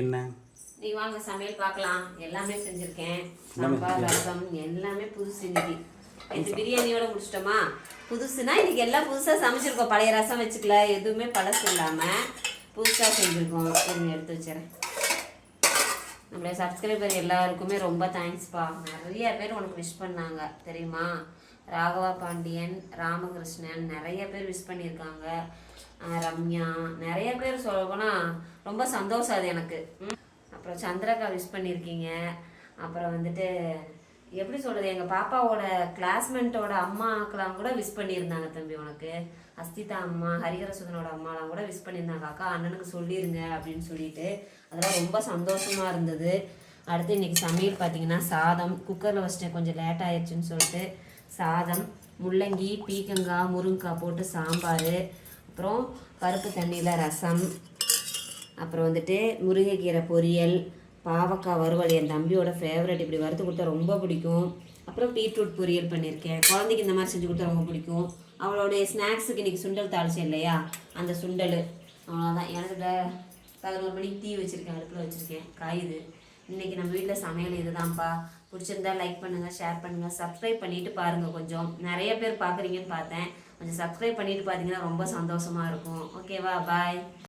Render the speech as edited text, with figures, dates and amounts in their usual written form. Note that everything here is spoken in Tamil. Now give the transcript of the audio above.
என்ன நீ வாங்க சமையல் பார்க்கலாம். எல்லாமே செஞ்சுருக்கேன். சாம்பார், ரசம் எல்லாமே புதுசு. இன்னைக்கு இது பிரியாணியோட முடிச்சிட்டோமா. புதுசுனா இன்னைக்கு எல்லாம் புதுசாக சமைச்சிருக்கோம். பழைய ரசம் வச்சுக்கல, எதுவுமே பழசு இல்லாமல் புதுசாக செஞ்சுருக்கோம். கொஞ்சம் எடுத்து வச்சுறேன். நம்மளுடைய சப்ஸ்கிரைபர் எல்லாருக்குமே ரொம்ப தேங்க்ஸ்ப்பா. நிறைய பேர் உனக்கு விஷ் பண்ணாங்க தெரியுமா. ராகவா பாண்டியன், ராமகிருஷ்ணன் நிறைய பேர் விஷ் பண்ணியிருக்காங்க. ரம்யா நிறைய பேர் சொல்ல போனால் ரொம்ப சந்தோஷம் அது எனக்கு. அப்புறம் சந்திரக்கா விஷ் பண்ணியிருக்கீங்க. அப்புறம் வந்துட்டு எப்படி சொல்கிறது, எங்கள் பாப்பாவோட கிளாஸ்மேட்டோட அம்மாக்கெலாம் கூட விஷ் பண்ணியிருந்தாங்க தம்பி உனக்கு. அஸ்திதா அம்மா, ஹரிஹரசுதனோட அம்மாலாம் கூட விஷ் பண்ணியிருந்தாங்க. அக்கா அண்ணனுக்கு சொல்லிடுங்க அப்படின்னு சொல்லிட்டு. அதெல்லாம் ரொம்ப சந்தோஷமாக இருந்தது. அடுத்து இன்றைக்கி சமையல் பார்த்திங்கன்னா சாதம் குக்கரில் வச்சிட்டேன், கொஞ்சம் லேட் ஆயிடுச்சுன்னு சொல்லிட்டு. சாதம், முள்ளங்கி, பீக்கங்காய், முருங்கைக்காய் போட்டு சாம்பார், அப்புறம் பருப்பு தண்ணியில் ரசம், அப்புறம் வந்துட்டு முருங்கைக்கீரை பொரியல், பாவக்காய் வறுவல். என் தம்பியோட ஃபேவரட், இப்படி வறுத்து கொடுத்தா ரொம்ப பிடிக்கும். அப்புறம் பீட்ரூட் பொரியல் பண்ணியிருக்கேன். குழந்தைக்கு இந்த மாதிரி செஞ்சு கொடுத்தா ரொம்ப பிடிக்கும். அவளுடைய ஸ்நாக்ஸுக்கு இன்றைக்கி சுண்டல் தாளிச்சேன் இல்லையா, அந்த சுண்டல். அவ்வளோதான். எனக்கு 11 மணிக்கு டீ வச்சுருக்கேன், அடுப்பில் வச்சுருக்கேன், காயுது. இன்றைக்கி நம்ம வீட்டில் சமையல் இதுதான்ப்பா. பிடிச்சிருந்தா லைக் பண்ணுங்கள், ஷேர் பண்ணுங்கள், சப்ஸ்கிரைப் பண்ணிவிட்டு பாருங்கள். கொஞ்சம் நிறைய பேர் பார்க்குறீங்கன்னு பார்த்தேன். கொஞ்சம் சப்ஸ்கிரைப் பண்ணிவிட்டு பார்த்தீங்கன்னா ரொம்ப சந்தோஷமாக இருக்கும். ஓகேவா, பாய்.